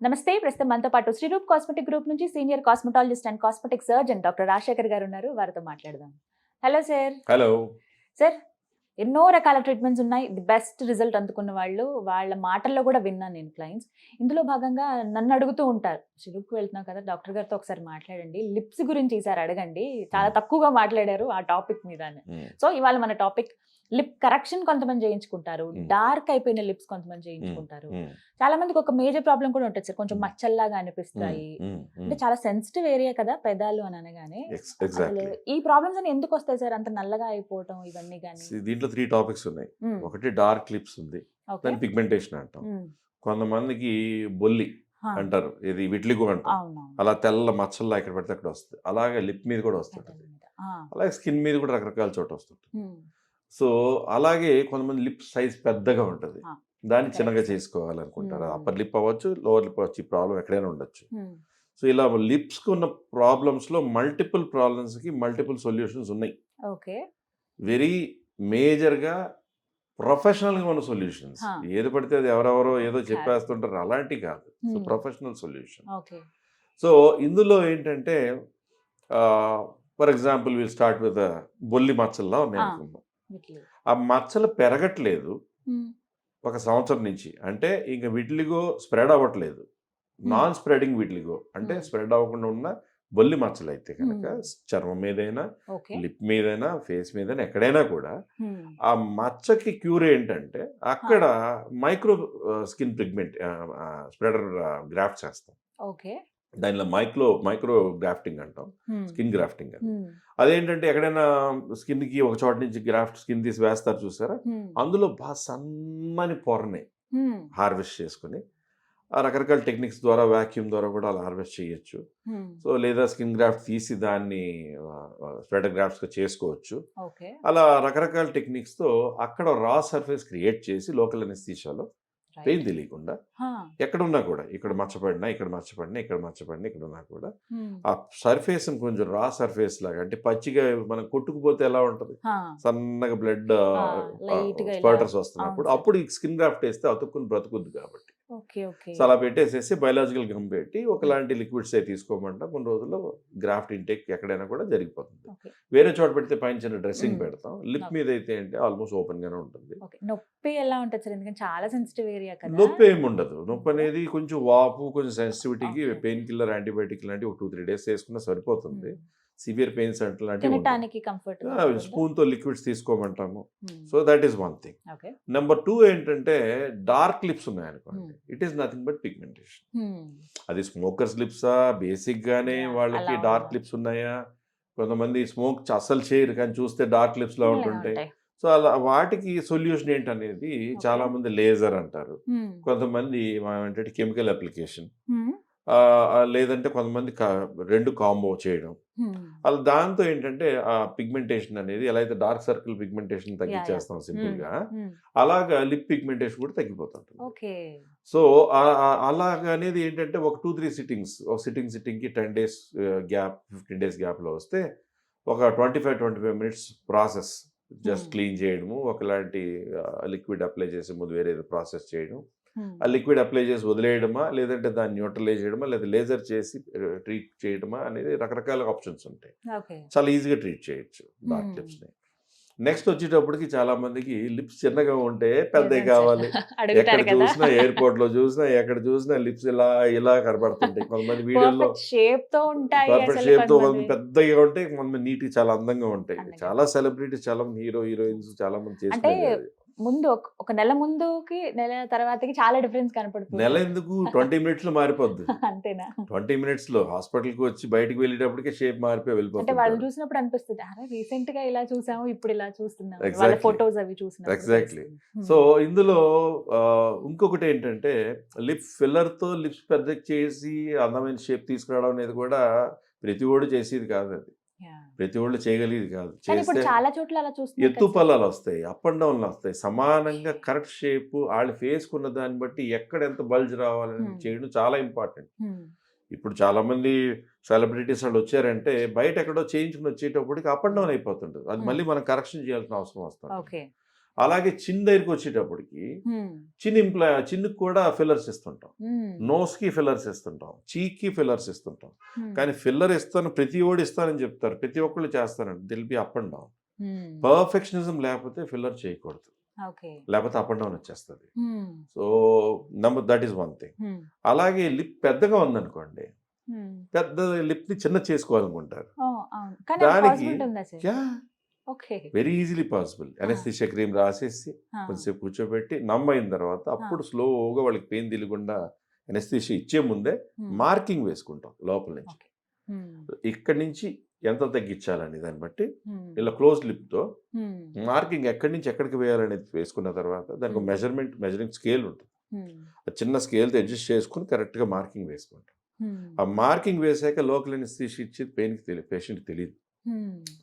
నమస్తే. ప్రస్తుతం మనతో పాటు శ్రీరూప్ కాస్మెటిక్ గ్రూప్ నుంచి senior cosmetologist and cosmetic surgeon doctor Rajasekhar గారు ఉన్నారు. వారితో మాట్లాడదాం. Hello sir. హలో సార్, ఎన్నో రకాల ట్రీట్మెంట్స్ ఉన్నాయి. ది బెస్ట్ రిజల్ట్ అందుకున్న వాళ్ళు వాళ్ళ మాటల్లో కూడా విన్నాను నేను క్లయింట్స్. ఇందులో భాగంగా నన్ను అడుగుతూ ఉంటారు, శ్రీరూప్కి వెళ్తున్నాం కదా, డాక్టర్ గారితో ఒకసారి మాట్లాడండి, లిప్స్ గురించి ఈసారి అడగండి, చాలా తక్కువగా మాట్లాడారు ఆ టాపిక్ మీద. సో ఇవాళ మన టాపిక్ లిప్ కరెక్షన్ కొంతమంది చేయించుకుంటారు, డార్క్ అయిపోయిన లిప్స్ కొంతమంది చేయించుకుంటారు. చాలా మందికి ఒక మేజర్ ప్రాబ్లం కూడా ఉంటుంది సార్, కొంచెం మచ్చల్లాగా అనిపిస్తాయి. అంటే చాలా సెన్సిటివ్ ఏరియా కదా పెదాలు అని అనగానే. ఈ ప్రాబ్లమ్స్ అని ఎందుకు వస్తాయి సార్, అంత నల్లగా అయిపోవటం ఇవన్నీ? కానీ దీంట్లో 3 టాపిక్స్ ఉన్నాయి. ఒకటి డార్క్ లిప్స్ ఉంది, దాని పిగ్మెంటేషన్ అంటాం. కొంతమందికి బొల్లి అంటారు, ఇది విట్లిగో అంటాం. అలా తెల్ల మచ్చల్లా ఇక్కడ పడితే అక్కడ వస్తుంది. అలాగే లిప్ మీద కూడా వస్తుంటుంది, అలాగే స్కిన్ మీద కూడా రకరకాల చోట వస్తుంటుంది. సో అలాగే కొంతమంది లిప్ సైజ్ పెద్దగా ఉంటుంది, దాన్ని చిన్నగా చేసుకోవాలనుకుంటారు. అప్పర్ లిప్ అవ్వచ్చు, లోవర్ లిప్ అవ్వచ్చు, ఈ ప్రాబ్లం ఎక్కడైనా ఉండొచ్చు. సో ఇలా లిప్స్కి ఉన్న ప్రాబ్లమ్స్లో మల్టిపుల్ ప్రాబ్లమ్స్కి మల్టిపుల్ సొల్యూషన్స్ ఉన్నాయి. వెరీ మేజర్గా ప్రొఫెషనల్గా ఉన్న సొల్యూషన్స్. ఏది పడితే అది ఎవరెవరో ఏదో చెప్పేస్తుంటారు, అలాంటివి కాదు. So professional solution. సో ఇందులో ఏంటంటే for example will start with బొల్లి మచ్చల్లా ఉన్నాయి అనుకుందాం. ఆ మచ్చలు పెరగట్లేదు ఒక సంవత్సరం నుంచి, అంటే ఇంకా విట్లిగో స్ప్రెడ్ అవ్వట్లేదు. నాన్ స్ప్రెడింగ్ విట్లిగో అంటే స్ప్రెడ్ అవ్వకుండా ఉన్న బొల్లి మచ్చలు అయితే కనుక చర్మం మీదైనా, లిప్ మీదైనా, ఫేస్ మీదైనా, ఎక్కడైనా కూడా ఆ మచ్చకి క్యూర్ ఏంటంటే అక్కడ micro skin pigment spreader graft చేస్తాం. దానిలో మైక్రో గ్రాఫ్టింగ్ అంటాం, స్కిన్ గ్రాఫ్టింగ్ అని. అదేంటంటే ఎక్కడైనా స్కిన్కి ఒక చోట నుంచి స్కిన్ తీసి వేస్తారు చూసారా, అందులో బాగా సన్నని పొరని హార్వెస్ట్ చేసుకుని రకరకాల టెక్నిక్స్ ద్వారా, వాక్యూమ్ ద్వారా కూడా అలా హార్వెస్ట్ చేయొచ్చు. సో లేదా స్కిన్ గ్రాఫ్ట్ తీసి దాన్ని స్ప్రెడర్ గ్రాఫ్ట్స్గా చేసుకోవచ్చు. అలా రకరకాల టెక్నిక్స్తో అక్కడ రా సర్ఫేస్ క్రియేట్ చేసి లోకల్ అనెస్థీషియాలో పెయిన్ తెలియకుండా ఎక్కడున్నా కూడా, ఇక్కడ మచ్చపడినా, ఇక్కడ మచ్చపడినా, ఇక్కడ మచ్చపడినా, ఇక్కడ ఉన్నా కూడా ఆ సర్ఫేస్ కొంచెం రా సర్ఫేస్ లాగా, అంటే పచ్చిగా మనం కొట్టుకుపోతే ఎలా ఉంటుంది, సన్నగా బ్లడ్ స్పర్టర్స్ వస్తున్నప్పుడు అప్పుడు ఈ స్కిన్ గ్రాఫ్ట్ వేస్తే అతుక్కుని బ్రతుకుద్ది కాబట్టి. సో అలా పెట్టేసేసి బయలాజికల్ గమ్ పెట్టి ఒకలాంటి లిక్విడ్స్ అవి తీసుకోమంటా కొన్ని రోజుల్లో గ్రాఫ్ట్ ఇంటేక్ ఎక్కడైనా కూడా జరిగిపోతుంది. వేరే చోట పెడితే పైన చిన్న డ్రెస్సింగ్ పెడతాం, లిప్ మీద అయితే అంటే ఆల్మోస్ట్ ఓపెన్ గానే ఉంటుంది. నొప్పి ఎలా ఉంటుంది సార్, ఎందుకంటే చాలా సెన్సిటివ్ ఏరియా కదా? నొప్పి ఏమి ఉండదు. నొప్పి అనేది కొంచెం వాపు, కొంచెం సెన్సిటివిటీకి పెయిన్ కిల్లర్, యాంటీబయాటిక్ లాంటివి ఒక 2-3 days వేసుకున్నా సరిపోతుంది. సివియర్ పెయిన్స్ తినడానికి కంఫర్ట్, స్పూన్తో లిక్విడ్స్ తీసుకోమంటాము. So that is one thing. Number 2 ఏంటంటే డార్క్ లిప్స్ ఉన్నాయనుకోండి, it is nothing but pigmentation. అది స్మోకర్స్ లిప్సా, బేసిక్ గానే వాళ్ళకి డార్క్ లిప్స్ ఉన్నాయా, కొంతమంది స్మోక్ అస్సలు చేయరు కానీ చూస్తే డార్క్ లిప్స్ లా ఉంటుంటాయి. సో అలా వాటికి సొల్యూషన్ ఏంటనేది చాలా మంది లేజర్ అంటారు, కొంతమంది ఏంటంటే కెమికల్ అప్లికేషన్, లేదంటే కొంతమంది 2 కాంబో చేయడం. అలా దాంతో ఏంటంటే ఆ పిగ్మెంటేషన్ అనేది ఎలా అయితే డార్క్ సర్కిల్ పిగ్మెంటేషన్ తగ్గించేస్తాం సింపుల్ గా, అలాగా లిప్ పిగ్మెంటేషన్ కూడా తగ్గిపోతుంటుంది. సో అలాగా అనేది ఏంటంటే ఒక 2-3 సిట్టింగ్స్, ఒక సిట్టింగ్కి 10 days గ్యాప్, 15 days గ్యాప్లో వస్తే ఒక 25 minutes ప్రాసెస్, జస్ట్ క్లీన్ చేయడము, ఒకలాంటి లిక్విడ్ అప్లై చేసే ముందు వేరే ప్రాసెస్ చేయడం, ఆ లిక్విడ్ అప్లై చేసి వదిలేయడమా, లేదంటే దాన్ని న్యూట్రలైజ్ చేయడమా, లేదా లేజర్ చేసి ట్రీట్ చేయడమా అనేది రకరకాల ఆప్షన్స్ ఉంటాయి. చాలా ఈజీగా ట్రీట్ చేయొచ్చు డార్క్ లిప్స్ని. నెక్స్ట్ వచ్చేటప్పటికి చాలా మందికి లిప్స్ చిన్నగా ఉంటే పెద్దవి కావాలి. ఎక్కడ చూసినా, ఎయిర్పోర్ట్ లో చూసినా, ఎక్కడ చూసినా లిప్స్ ఇలా ఇలా కనబడుతుంటాయి. కొంతమంది వీడియోలో షేప్ తో పెద్దగా ఉంటాయి, కొంతమంది నీట్ చాలా అందంగా ఉంటాయి. చాలా సెలబ్రిటీస్, చాలా మంది హీరోయిన్స్ చాలా మంది చేసుకుంటారు. ముందు ఒక నెల ముందుకి నెల తర్వాతకి చాలా డిఫరెన్స్ కనపడుతుంది. నెల ఎందుకు, 20 minutes లో మారిపోద్ది. అంతేనా? 20 minutes లో హాస్పిటల్కి వచ్చి బయటకు వెళ్ళేటప్పటికే షేప్ మారిపోయి వెళ్ళిపోతుంది. అంటే వాళ్ళు చూసినప్పుడు అనిపిస్తుంది, అరే రీసెంట్ గా ఇలా చూసాము, ఇప్పుడు ఇలా చూస్తున్నాము, వాళ్ళ ఫోటోస్ అవి చూసినప్పుడు. ఎగ్జాక్ట్లీ. సో ఇందులో ఇంకొకటి ఏంటంటే లిప్ ఫిల్లర్ తో లిప్స్ పెద్ద చేసి అందమైన షేప్ తీసుకురావడం అనేది కూడా ప్రతి ఒడు చేసేది కాదు, అది ప్రతి ఒళ్ళు చేయగలిగేది కాదు. చేస్తే చాలా చోట్ల ఎత్తు పల్లాలు వస్తాయి, అప్ అండ్ డౌన్లు వస్తాయి, సమానంగా కరెక్ట్ షేప్ వాళ్ళ ఫేస్ కున్న దాన్ని బట్టి ఎక్కడ ఎంత బల్జ్ రావాలని చేయడం చాలా ఇంపార్టెంట్. ఇప్పుడు చాలా మంది సెలబ్రిటీస్ వాళ్ళు వచ్చారంటే బయట ఎక్కడో చేయించుకుని వచ్చేటప్పటికి అప్ అండ్ డౌన్ అయిపోతుంటుంది, అది మళ్ళీ మనం కరెక్షన్ చేయాల్సిన అవసరం వస్తుంది. అలాగే చిన్న దగ్గరికి వచ్చేటప్పటికి చిన్నుకి కూడా ఫిల్లర్స్ ఇస్తుంటాం, నోస్కి ఫిల్లర్స్ ఇస్తుంటాం, చీక్కి ఫిల్లర్స్ ఇస్తుంటాం. కానీ ఫిల్లర్ ఇస్తాను ప్రతి ఓడి ఇస్తానని చెప్తారు, ప్రతి ఒక్కళ్ళు చేస్తానండి. Will be up and down. Perfectionism లేకపోతే ఫిల్లర్ చేయకూడదు, లేకపోతే అప్ అండ్ డౌన్ వచ్చేస్తుంది. So that is one thing. అలాగే లిప్ పెద్దగా ఉందనుకోండి, పెద్ద లిప్ ని చిన్న చేసుకోవాలనుకుంటారు. దానికి very easily possible. Anaesthesia cream రాసేసి కొంచెంసేపు కూర్చోబెట్టి నమ్మైన తర్వాత అప్పుడు స్లోగా వాళ్ళకి పెయిన్ తెలియకుండా అనస్థీషియా ఇచ్చే ముందే మార్కింగ్ వేసుకుంటాం లోపల నుంచి. ఇక్కడి నుంచి ఎంత తగ్గించాలని దాన్ని బట్టి ఇలా క్లోజ్ లిప్ తో మార్కింగ్ ఎక్కడి నుంచి ఎక్కడికి వేయాలనేది వేసుకున్న తర్వాత దానికి మెజరింగ్ స్కేల్ ఉంటుంది. ఆ చిన్న స్కేల్తో అడ్జస్ట్ చేసుకుని కరెక్ట్ గా మార్కింగ్ వేసుకుంటాం. ఆ మార్కింగ్ వేసాక లోకల్ అనస్థీషియా ఇచ్చేది పేషెంట్ తెలియదు.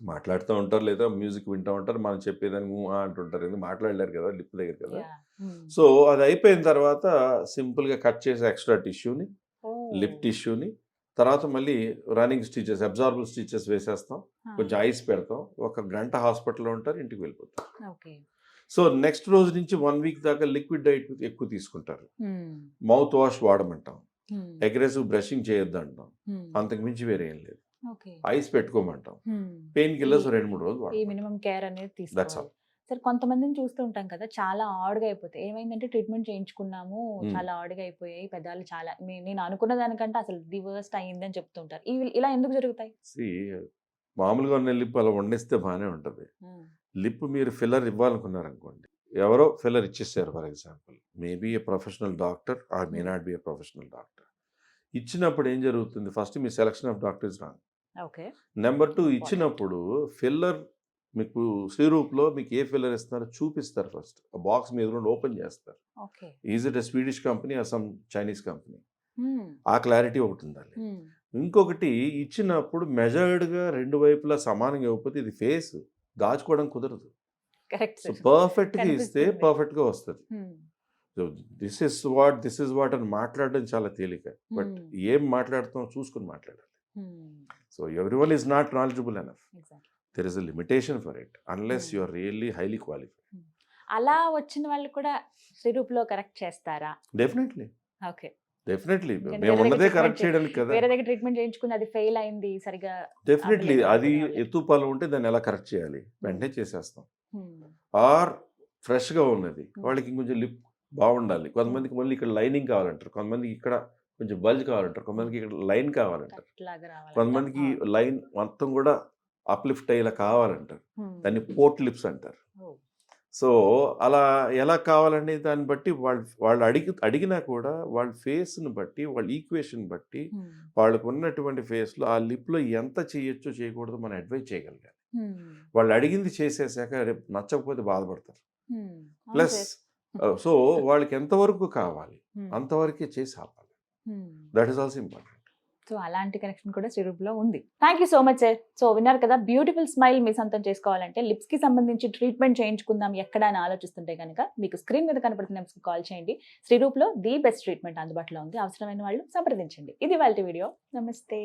మాట్లాడుతూ ఉంటారు, లేదా మ్యూజిక్ వింటూ ఉంటారు, మనం చెప్పేదాన్ని అంటుంటారు, ఎందుకు మాట్లాడలేరు కదా లిప్ దగ్గర కదా. సో అది అయిపోయిన తర్వాత సింపుల్ గా కట్ చేసే ఎక్స్ట్రా టిష్యూని, లిప్ టిష్యూని, తర్వాత మళ్ళీ రన్నింగ్ స్టిచెస్, అబ్జార్బుల్ స్టిచెస్ వేసేస్తాం, కొంచెం ఐస్ పెడతాం, 1 గంట హాస్పిటల్లో ఉంటారు, ఇంటికి వెళ్ళిపోతాం. సో నెక్స్ట్ రోజు నుంచి 1 వీక్ దాకా లిక్విడ్ డైట్ ఎక్కువ తీసుకుంటారు. మౌత్ వాష్ వాడమంటాం, అగ్రెసివ్ బ్రషింగ్ చేయొద్దు అంటాం, అంతకు మించి వేరే ఏం లేదు. ఐస్ పెట్టుకోమంటాం, పెయిన్ కిల్లర్స్ 2-3 రోజులు ఈ మినిమం కేర్ అనేది తీసుకోవాలి. సరే, కొంతమందిని చూస్తూ ఉంటాం కదా, చాలా ఆడ్గా అయిపోతాయి. ఏమైందంటే ట్రీట్మెంట్ చేయించుకున్నాము, చాలా ఆడ్గా అయిపోయాయి పెదాలు, చాలా నేను అనుకున్న దానికంటే అసలు ది వర్స్ట్ అయ్యిందని చెప్తుంటారు. ఇలా ఎందుకు జరుగుతాయి? మామూలుగా ఉన్న లిప్ అలా వండిస్తే బాగానే ఉంటుంది. లిప్ మీరు ఫిల్లర్ ఇవ్వాలనుకున్నారనుకోండి, ఎవరో ఫిల్లర్ ఇచ్చేసారు, for example maybe a professional doctor or may not be a professional doctor. ఇచ్చినప్పుడు ఏం జరుగుతుంది, ఫస్ట్ మీ selection of doctor is wrong. Number 2, ఇచ్చినప్పుడు ఫిల్లర్ మీకు శ్రీరూప్లో మీకు ఏ ఫిల్లర్ ఇస్తున్నారో చూపిస్తారు. ఫస్ట్ ఆ బాక్స్ మీద నుండి ఓపెన్ చేస్తారు. Is it a Swedish company or some Chinese company, ఆ క్లారిటీ ఒకటి ఉండాలి. ఇంకొకటి, ఇచ్చినప్పుడు మెజర్డ్గా 2 వైపులా సమానంగా ఇవ్వకపోతే ఇది ఫేస్ దాచుకోవడం కుదరదు. సో పర్ఫెక్ట్గా ఇస్తే పర్ఫెక్ట్గా వస్తుంది. సో దిస్ ఇస్ వాట్ అని మాట్లాడడం చాలా తేలిక, బట్ ఏం మాట్లాడుతాం చూసుకుని మాట్లాడాలి. So everyone is not knowledgeable enough. There is a limitation for it unless you are really highly qualified. అలా వచ్చిన వాళ్ళు కూడా శ్రీరూప్లో కరెక్ట్ చేస్తారా? డెఫినెట్లీ. ఓకే, డెఫినెట్లీ మేము ఉన్నదే కరెక్ట్ చేయడానికి కదా. వేరే దగ్గర ట్రీట్మెంట్ చేయించుకుని అది ఫెయిల్ అయింది సరిగా, డెఫినెట్లీ అది ఎత్తుపాలు ఉంటే దాన్ని ఎలా కరెక్ట్ చేయాలి వెంటనే చేసేస్తాం. ఆర్ ఫ్రెష్గా ఉన్నది వాళ్ళకి ఇంకొంచెం లిప్ బాగుండాలి, కొంతమందికి మళ్ళీ ఇక్కడ లైనింగ్ కావాలంటారు, కొంతమందికి ఇక్కడ కొంచెం బల్జ్ కావాలంటారు, కొంతమందికి ఇక్కడ లైన్ కావాలంటారు, కొంతమందికి లైన్ మొత్తం కూడా అప్లిఫ్ట్ అయ్యేలా కావాలంటారు, దాన్ని పోర్ట్ లిప్స్ అంటారు. సో అలా ఎలా కావాలనే దాన్ని బట్టి వాళ్ళు అడిగినా కూడా వాళ్ళ ఫేస్ని బట్టి, వాళ్ళ ఈక్వేషన్ బట్టి, వాళ్ళకు ఉన్నటువంటి ఫేస్లో ఆ లిప్లో ఎంత చేయొచ్చో చేయకూడదు మనం అడ్వైజ్ చేయగలగాలి. వాళ్ళు అడిగింది చేసేసాక రేపు నచ్చకపోతే బాధపడతారు. ప్లస్ సో వాళ్ళకి ఎంతవరకు కావాలి అంతవరకే చేసి ఆపాలి. That is also important. So అలాంటి కనెక్షన్ కూడా శ్రీరూప్లో ఉంది. Thank you so much sir. So విన్నారు కదా, బ్యూటిఫుల్ స్మైల్ మీ సొంతం చేసుకోవాలంటే, లిప్స్కి సంబంధించి ట్రీట్మెంట్ చేయించుకుందాం ఎక్కడ అని ఆలోచిస్తుంటే కనుక మీకు స్క్రీన్ మీద కనపడుతున్న నెంబర్స్కి కాల్ చేయండి. శ్రీరూప్లో ది బెస్ట్ ట్రీట్మెంట్ అందుబాటులో ఉంది. అవసరమైన వాళ్ళు సంప్రదించండి. ఇది వాళ్ళ వీడియో. నమస్తే.